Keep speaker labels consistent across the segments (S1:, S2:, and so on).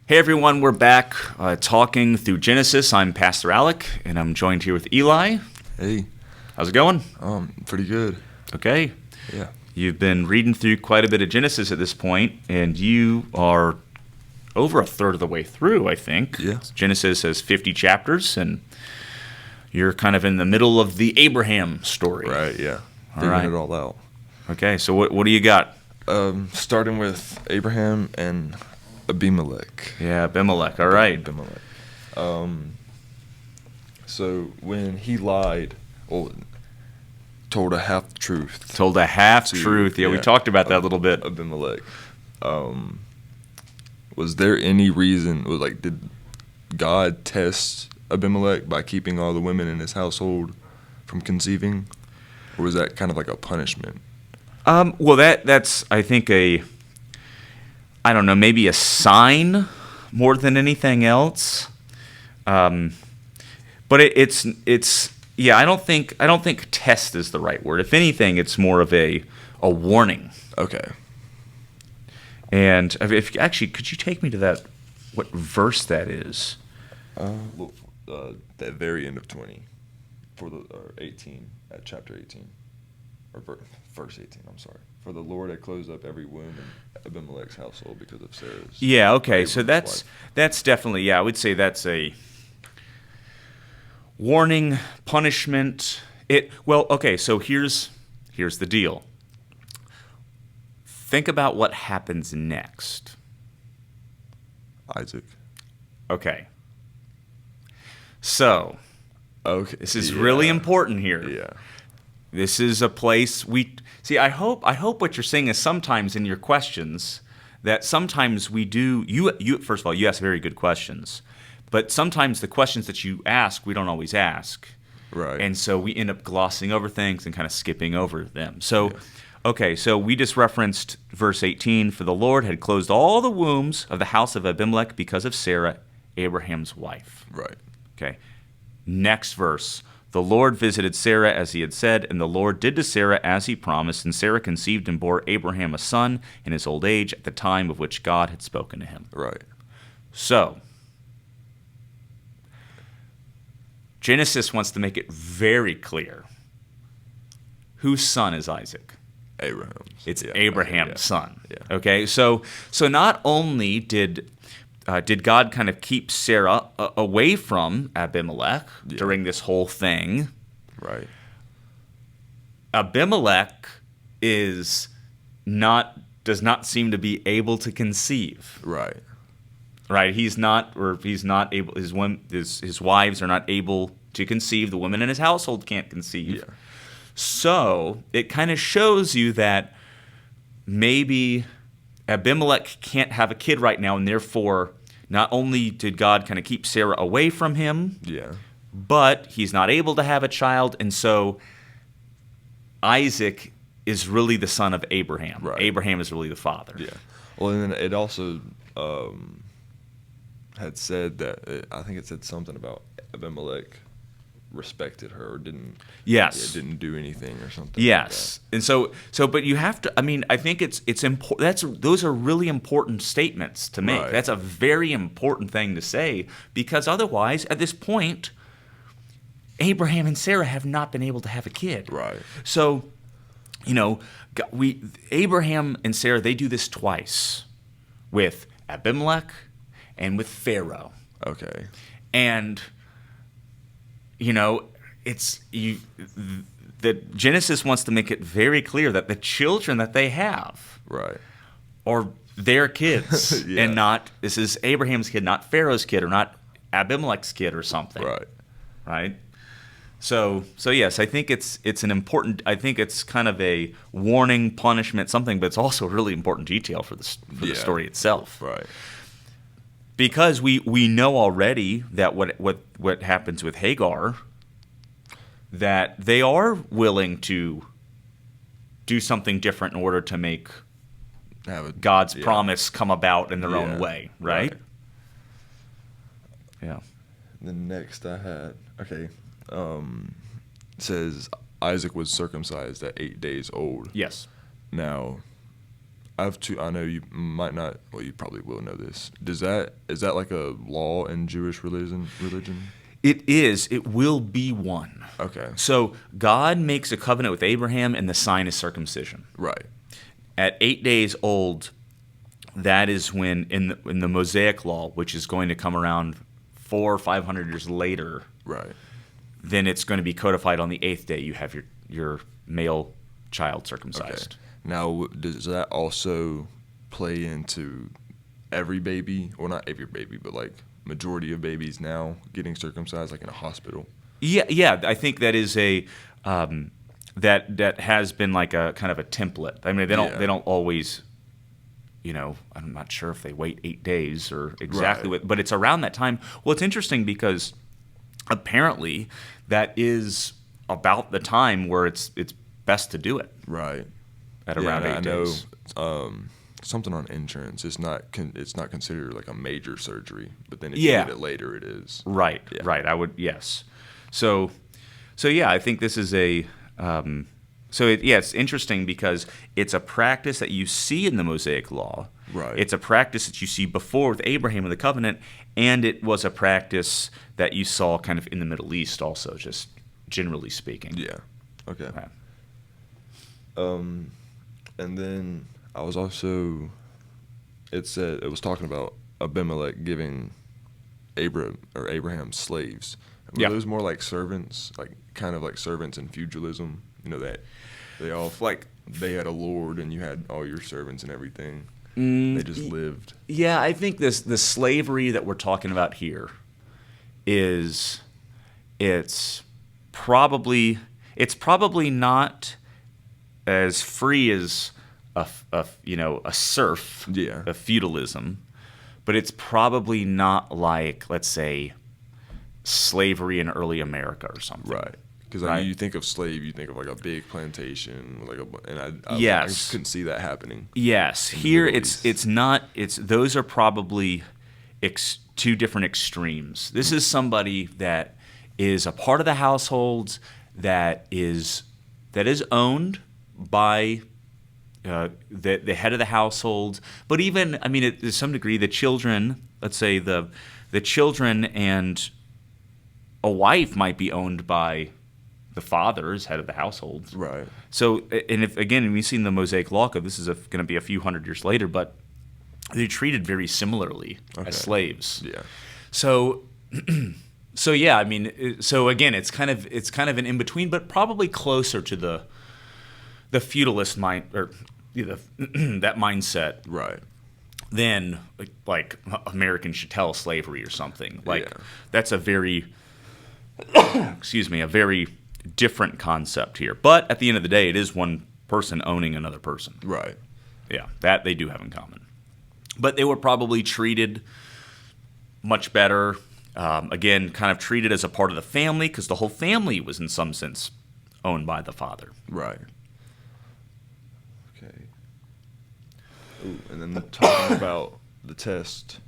S1: Hey everyone, we're back talking through Genesis. I'm Pastor Alec, and I'm joined here with Eli.
S2: Hey,
S1: How's it going?
S2: pretty good.
S1: Okay.
S2: Yeah.
S1: You've been reading through quite a bit of Genesis at this point, and you are over a third of the way through, I think.
S2: Yeah.
S1: Genesis has 50 chapters, and you're kind of in the middle of the Abraham story.
S2: Right, yeah.
S1: All
S2: Figuring
S1: right.
S2: it all out.
S1: Okay, so what do you got?
S2: Starting with Abraham and Abimelech.
S1: Yeah, Abimelech. All right.
S2: Abimelech. So when he lied, told a half truth
S1: Told a half-truth. Yeah, we talked about that a little bit.
S2: Abimelech. Was there any reason? Did God test Abimelech by keeping all the women in his household from conceiving, or was that kind of like a punishment?
S1: Well, that's I think I don't know, maybe a sign more than anything else. But it's yeah. I don't think test is the right word. If anything, it's more of a warning.
S2: Okay.
S1: And if actually, could you take me to that? What verse that is?
S2: That very end of 20, or 18 at chapter 18, or verse 18. I'm sorry. For the Lord had closed up every womb in Abimelech's household because of Sarah's.
S1: Yeah. Okay. So
S2: Abraham's
S1: that's definitely, yeah. I would say that's a warning, punishment. Okay. So here's the deal. Think about what happens next.
S2: Isaac.
S1: Okay. So,
S2: Okay.
S1: this is really important here.
S2: Yeah.
S1: This is a place we see. I hope what you're saying is sometimes in your questions that sometimes we do. You first of all, you ask very good questions, but sometimes the questions that you ask we don't always ask,
S2: Right.
S1: and so we end up glossing over things and kind of skipping over them. So. Yeah. Okay, so we just referenced verse 18. For the Lord had closed all the wombs of the house of Abimelech because of Sarah, Abraham's wife.
S2: Right.
S1: Okay, next verse. The Lord visited Sarah as he had said, and the Lord did to Sarah as he promised, and Sarah conceived and bore Abraham a son in his old age at the time of which God had spoken to him.
S2: Right.
S1: So, Genesis wants to make it very clear. Whose son is Isaac?
S2: Abraham's.
S1: It's
S2: Yeah.
S1: Abraham's
S2: Yeah.
S1: son.
S2: Yeah.
S1: Okay, so not only did God kind of keep Sarah away from Abimelech during this whole thing,
S2: Right.
S1: Abimelech does not seem to be able to conceive.
S2: Right.
S1: Right? He's not able. His wives are not able to conceive. The women in his household can't conceive.
S2: Yeah.
S1: So it kind of shows you that maybe Abimelech can't have a kid right now, and therefore not only did God kind of keep Sarah away from him,
S2: Yeah.
S1: but he's not able to have a child, and so Isaac is really the son of Abraham.
S2: Right.
S1: Abraham is really the father.
S2: Yeah. Well, and then it also had said that I think it said something about Abimelech respected her or didn't.
S1: Yes.
S2: Yeah, didn't do anything or something.
S1: Yes, and so, but you have to. I mean, I think it's important. Those are really important statements to make.
S2: Right.
S1: That's a very important thing to say because otherwise, at this point, Abraham and Sarah have not been able to have a kid.
S2: Right.
S1: So, Abraham and Sarah, they do this twice with Abimelech and with Pharaoh,
S2: Okay.
S1: and that Genesis wants to make it very clear that the children that they have
S2: Right.
S1: are their kids,
S2: Yeah.
S1: and this is Abraham's kid, not Pharaoh's kid, or not Abimelech's kid, or something.
S2: Right.
S1: Right. So yes, I think it's an important. I think it's kind of a warning, punishment, something, but it's also a really important detail for the story itself.
S2: Right.
S1: Because we know already that what happens with Hagar, that they are willing to do something different in order to make God's promise come about in their own way, right? Yeah.
S2: The next I had, it says Isaac was circumcised at 8 days old.
S1: Yes.
S2: Now, I have two. I know you might not. Well, you probably will know this. Is that like a law in Jewish religion?
S1: It is. It will be one.
S2: Okay.
S1: So God makes a covenant with Abraham, and the sign is circumcision.
S2: Right.
S1: At 8 days old, that is when in the Mosaic law, which is going to come around 400 or 500 years later,
S2: Right.
S1: then it's going to be codified on the 8th day. You have your male child circumcised.
S2: Okay. Now, does that also play into every baby, or not every baby, but like majority of babies now getting circumcised, like in a hospital?
S1: Yeah. I think that is a that has been like a kind of a template. I mean, they don't always. I'm not sure if they wait 8 days or exactly
S2: Right.
S1: but it's around that time. Well, it's interesting because apparently that is about the time where it's best to do it
S2: Right.
S1: at around 8 days.
S2: I know something on insurance. It's not considered like a major surgery, but then if you
S1: Yeah.
S2: get it later, it is.
S1: Right.
S2: Yeah.
S1: Right. I would. Yes. So yeah, I think this is a. It's interesting because it's a practice that you see in the Mosaic Law.
S2: Right.
S1: It's a practice that you see before with Abraham in the covenant, and it was a practice that you saw kind of in the Middle East also, just generally speaking.
S2: Yeah. Okay.
S1: Yeah.
S2: And then I was also. It was talking about Abimelech giving Abraham slaves. Were
S1: Yeah.
S2: those more like servants, like kind of like servants in feudalism? That they all like they had a lord and you had all your servants and everything. They just lived.
S1: Yeah, I think the slavery that we're talking about here it's probably not as free as a serf,
S2: Yeah.
S1: of feudalism, but it's probably not like, let's say, slavery in early America or something.
S2: Right. Because
S1: Right.
S2: you think of slave, you think of like a big plantation, I
S1: Yes.
S2: just couldn't see that happening.
S1: Yes,
S2: the
S1: here
S2: Middle
S1: it's
S2: East.
S1: not. Those are probably two different extremes. This is somebody that is a part of the household that is owned by the head of the household. But even, I mean, to some degree, the children. Let's say the children and a wife might be owned by the father as head of the household.
S2: Right.
S1: So, and if again, we've seen the Mosaic Law Code, this is going to be a few hundred years later, but they're treated very similarly
S2: Okay.
S1: as slaves.
S2: Yeah.
S1: So, yeah, I mean, so again, it's kind of an in between, but probably closer to the feudalist mind or that mindset
S2: Right.
S1: than like American chattel slavery or something. Like
S2: Yeah.
S1: that's a very a very different concept here. But at the end of the day, it is one person owning another person.
S2: Right.
S1: Yeah, that they do have in common. But they were probably treated much better. Again, kind of treated as a part of the family because the whole family was in some sense owned by the father.
S2: Right. Okay. Ooh, and then talking about the test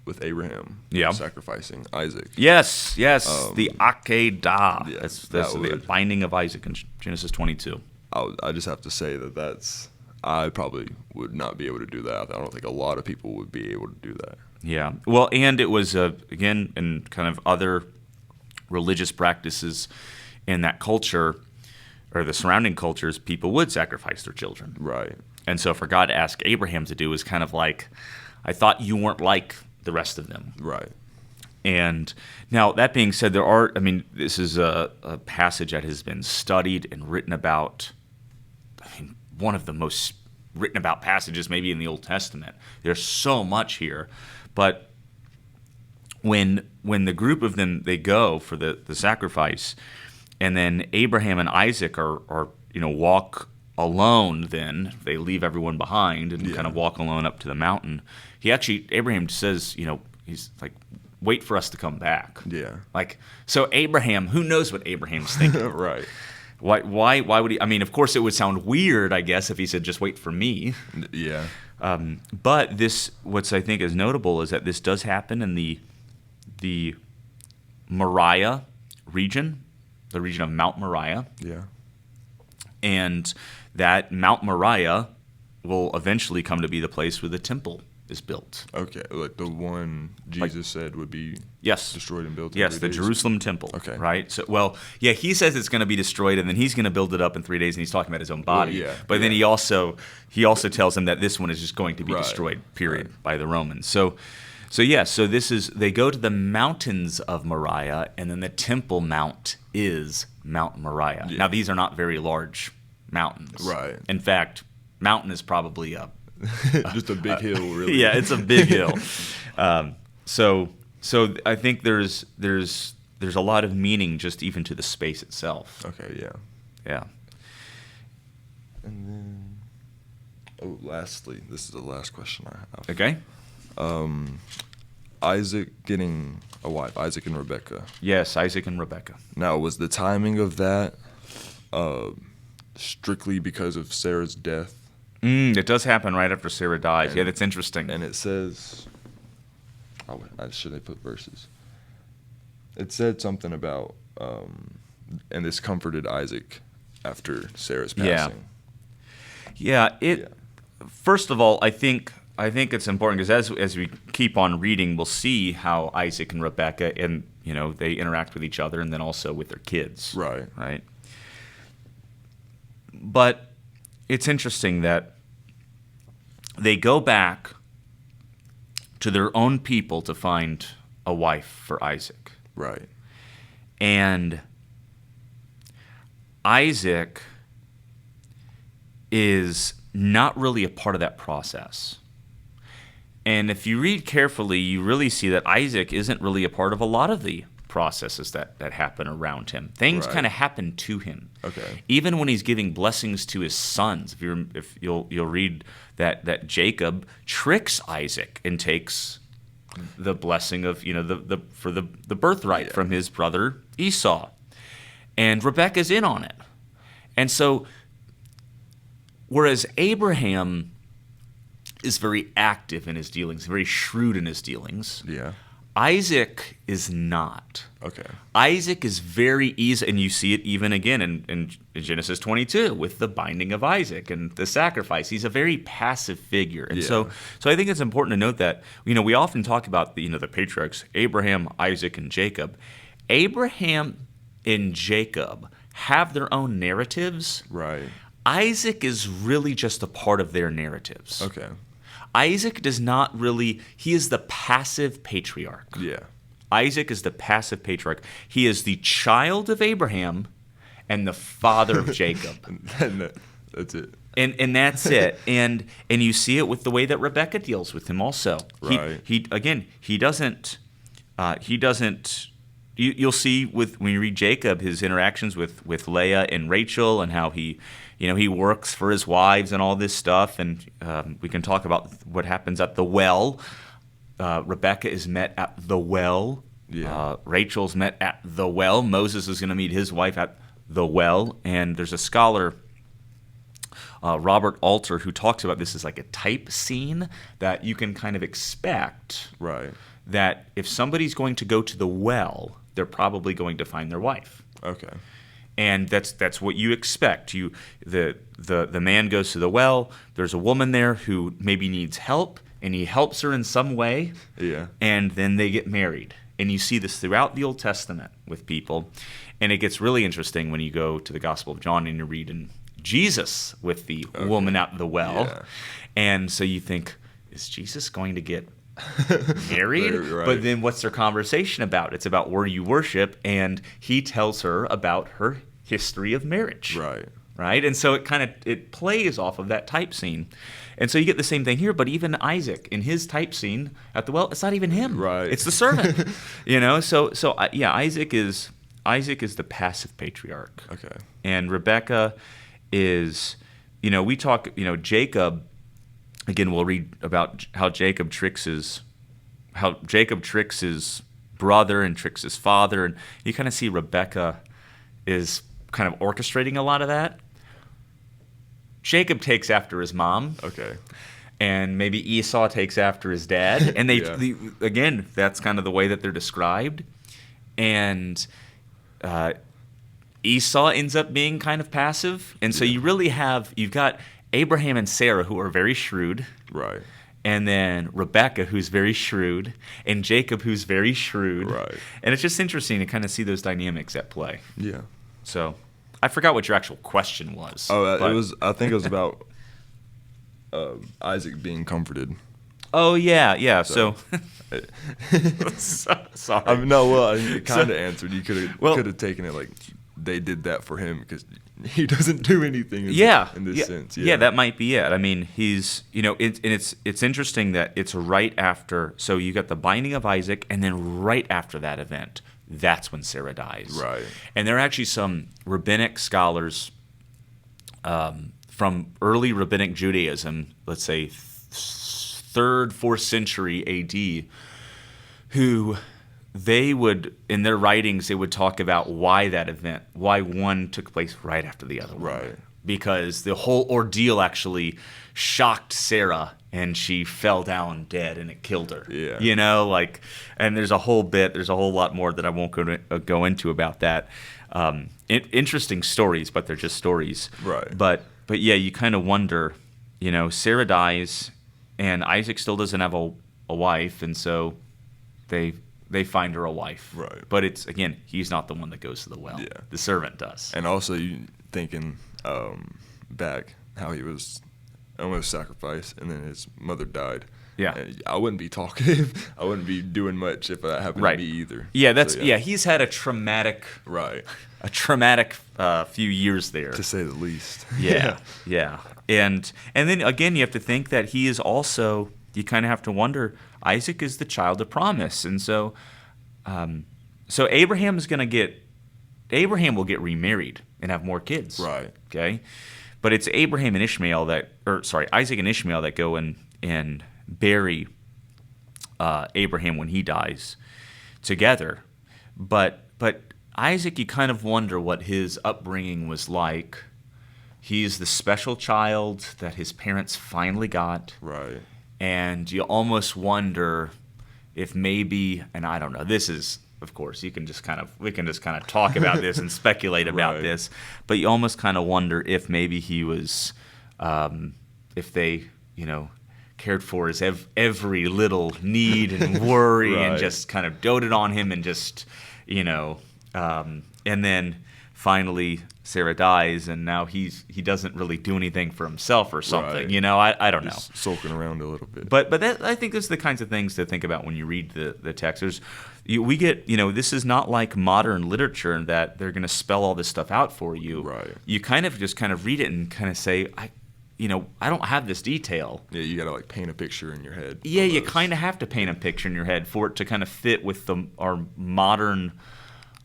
S2: with Abraham.
S1: Yeah.
S2: Sacrificing Isaac.
S1: Yes, the Akedah.
S2: yeah,
S1: That's
S2: that
S1: the
S2: would-
S1: binding of Isaac in Genesis 22.
S2: I just have to say I probably would not be able to do that. I don't think a lot of people would be able to do that.
S1: Yeah. Well, and it was, again, in kind of other religious practices in that culture or the surrounding cultures, people would sacrifice their children.
S2: Right.
S1: And so for God to ask Abraham to do is kind of like, I thought you weren't like the rest of them.
S2: Right.
S1: And now, that being said, this is a passage that has been studied and written about. I mean, one of the most written about passages maybe in the Old Testament. There's so much here. But when the group of them, they go for the sacrifice, and then Abraham and Isaac are walk alone, then they leave everyone behind and kind of walk alone up to the mountain. Abraham says, he's like, wait for us to come back.
S2: Yeah.
S1: Like, so Abraham, who knows what Abraham's thinking?
S2: Right.
S1: Why would he? I mean, of course, it would sound weird, I guess, if he said, just wait for me.
S2: Yeah.
S1: But what's I think is notable is that this does happen in the Moriah region, the region of Mount Moriah.
S2: Yeah.
S1: And that Mount Moriah will eventually come to be the place where the temple is built.
S2: Okay, like the one Jesus said would be
S1: Yes.
S2: destroyed and built in
S1: Yes,
S2: 3
S1: the
S2: days?
S1: Jerusalem temple.
S2: Okay.
S1: Right? So, well, yeah, he says it's going to be destroyed, and then he's going to build it up in 3 days, and he's talking about his own body.
S2: yeah,
S1: But then
S2: yeah.
S1: he also tells him that this one is just going to be
S2: Right,
S1: destroyed, period,
S2: right.
S1: by the Romans. So this is, they go to the mountains of Moriah, and then the Temple Mount is Mount Moriah.
S2: Yeah.
S1: Now, these are not very large mountains.
S2: Right.
S1: In fact, mountain is probably a
S2: Just a big hill, really.
S1: yeah, it's a big hill. So I think there's a lot of meaning just even to the space itself.
S2: Okay, yeah.
S1: Yeah.
S2: And then, lastly, this is the last question I have.
S1: Okay.
S2: Isaac getting a wife, Isaac and Rebekah.
S1: Yes, Isaac and Rebekah.
S2: Now, was the timing of that strictly because of Sarah's death?
S1: It does happen right after Sarah dies. Yeah, that's interesting.
S2: And it says, I should have put verses. It said something about, and this comforted Isaac after Sarah's passing.
S1: Yeah. First of all, I think it's important because as we keep on reading, we'll see how Isaac and Rebekah and they interact with each other, and then also with their kids.
S2: Right.
S1: Right. But it's interesting that they go back to their own people to find a wife for Isaac.
S2: Right.
S1: And Isaac is not really a part of that process. And if you read carefully, you really see that Isaac isn't really a part of a lot of the processes that happen around him. Things
S2: Right.
S1: kind of happen to him.
S2: Okay.
S1: Even when he's giving blessings to his sons, if you'll read that Jacob tricks Isaac and takes the blessing of the birthright from his brother Esau, and Rebekah's in on it. And so, whereas Abraham is very active in his dealings, very shrewd in his dealings,
S2: Yeah.
S1: Isaac is not.
S2: Okay.
S1: Isaac is very easy, and you see it even again in Genesis 22 with the binding of Isaac and the sacrifice. He's a very passive figure, and
S2: Yeah.
S1: so I think it's important to note that we often talk about the patriarchs Abraham, Isaac, and Jacob. Abraham and Jacob have their own narratives.
S2: Right.
S1: Isaac is really just a part of their narratives.
S2: Okay.
S1: Isaac does not really. He is the passive patriarch.
S2: Yeah.
S1: Isaac is the passive patriarch. He is the child of Abraham and the father of Jacob.
S2: And that's it.
S1: And that's it. And you see it with the way that Rebekah deals with him also.
S2: Right.
S1: He doesn't you'll see when you read Jacob his interactions with Leah and Rachel and how he works for his wives and all this stuff, and we can talk about what happens at the well. Rebekah is met at the well.
S2: Yeah.
S1: Rachel's met at the well. Moses is going to meet his wife at the well. And there's a scholar, Robert Alter, who talks about this as like a type scene that you can kind of expect.
S2: Right.
S1: That if somebody's going to go to the well, they're probably going to find their wife.
S2: Okay.
S1: And that's what you expect. The man goes to the well. There's a woman there who maybe needs help, and he helps her in some way.
S2: Yeah.
S1: And then they get married. And you see this throughout the Old Testament with people. And it gets really interesting when you go to the Gospel of John and you read in Jesus with the woman at the well.
S2: Yeah.
S1: And so you think, is Jesus going to get married?
S2: Right.
S1: But then what's their conversation about? It's about where you worship, and he tells her about her history of marriage. Right? And so it plays off of that type scene. And so you get the same thing here, but even Isaac in his type scene at the well, it's not even him.
S2: Right.
S1: It's the servant. Isaac is the passive patriarch.
S2: Okay.
S1: And Rebekah is, we talk, Jacob. Again, we'll read about how Jacob tricks his brother and tricks his father, and you kind of see Rebekah is kind of orchestrating a lot of that. Jacob takes after his mom.
S2: Okay.
S1: And maybe Esau takes after his dad. And again, that's kind of the way that they're described. And Esau ends up being kind of passive. And so you've got Abraham and Sarah, who are very shrewd,
S2: Right.
S1: and then Rebecca, who's very shrewd, and Jacob, who's very shrewd.
S2: Right.
S1: And it's just interesting to kind of see those dynamics at play.
S2: Yeah.
S1: So I forgot what your actual question was.
S2: Oh,
S1: but-
S2: it was. I think it was about Isaac being comforted.
S1: Oh, yeah. So,
S2: So-
S1: sorry.
S2: I mean, no, well, it kind of
S1: So-
S2: answered. You could
S1: Well-
S2: have taken it like they did that for him because he doesn't do anything. In this sense.
S1: Yeah, that might be it. I mean, he's, it's interesting that it's right after. So you got the binding of Isaac, and then right after that event, that's when Sarah dies.
S2: Right.
S1: And there are actually some rabbinic scholars from early rabbinic Judaism, let's say 3rd, 4th century AD, who they would, in their writings, they would talk about why that event, why one took place right after the other one.
S2: Right.
S1: Because the whole ordeal actually shocked Sarah, and she fell down dead, and it killed her.
S2: Yeah.
S1: And there's a whole lot more that I won't go into about that. Interesting stories, but they're just stories.
S2: Right.
S1: But yeah, you kind of wonder, Sarah dies, and Isaac still doesn't have a wife, and so they find her a wife.
S2: Right.
S1: But it's, again, he's not the one that goes to the well.
S2: Yeah.
S1: The servant does.
S2: And also, you thinking back how he was almost sacrificed, and then his mother died.
S1: Yeah.
S2: And I wouldn't be talkative. I wouldn't be doing much if that happened
S1: Right.
S2: to me either.
S1: Yeah,
S2: So,
S1: he's had a traumatic
S2: Right.
S1: few years there.
S2: To say the least.
S1: Yeah. And then again, you have to think that he is also, you kind of have to wonder, Isaac is the child of promise. And so Abraham will get remarried and have more kids.
S2: Right.
S1: Okay. But it's Isaac and Ishmael that go and bury Abraham when he dies together. But Isaac, you kind of wonder what his upbringing was like. He's the special child that his parents finally got.
S2: Right.
S1: And you almost wonder if maybe, and I don't know, this is, of course, we can just kind of talk about this and speculate about
S2: Right.
S1: this, but you almost kind of wonder if maybe he was, if they, cared for his every little need and worry and
S2: Right.
S1: just kind of doted on him and just, and then finally Sarah dies, and now he doesn't really do anything for himself or something.
S2: Right.
S1: I don't know.
S2: Just sulking around a little bit.
S1: But that, I think those are the kinds of things to think about when you read the text. We get, this is not like modern literature that they're going to spell all this stuff out for you.
S2: Right.
S1: You kind of just kind of read it and kind of say, I don't have this detail.
S2: Yeah, you gotta paint a picture in your head.
S1: Yeah, you
S2: almost.
S1: kind of have to paint a picture in your head for it to kind of fit with our modern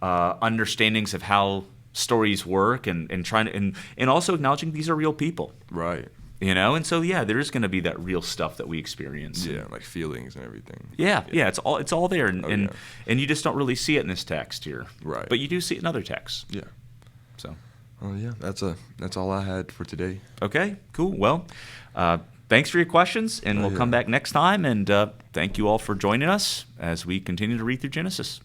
S1: understandings of how stories work, and trying to, and also acknowledging these are real people.
S2: Right.
S1: And so there is going to be that real stuff that we experience.
S2: Yeah, like feelings and everything.
S1: Yeah, it's all there, and,
S2: Oh,
S1: and
S2: yeah.
S1: and you just don't really see it in this text here.
S2: Right.
S1: But you do see it in other texts.
S2: Yeah.
S1: So
S2: Oh yeah, that's all I had for today.
S1: okay, cool. Well, thanks for your questions, and
S2: Oh,
S1: we'll
S2: yeah.
S1: come back next time. And thank you all for joining us as we continue to read through Genesis.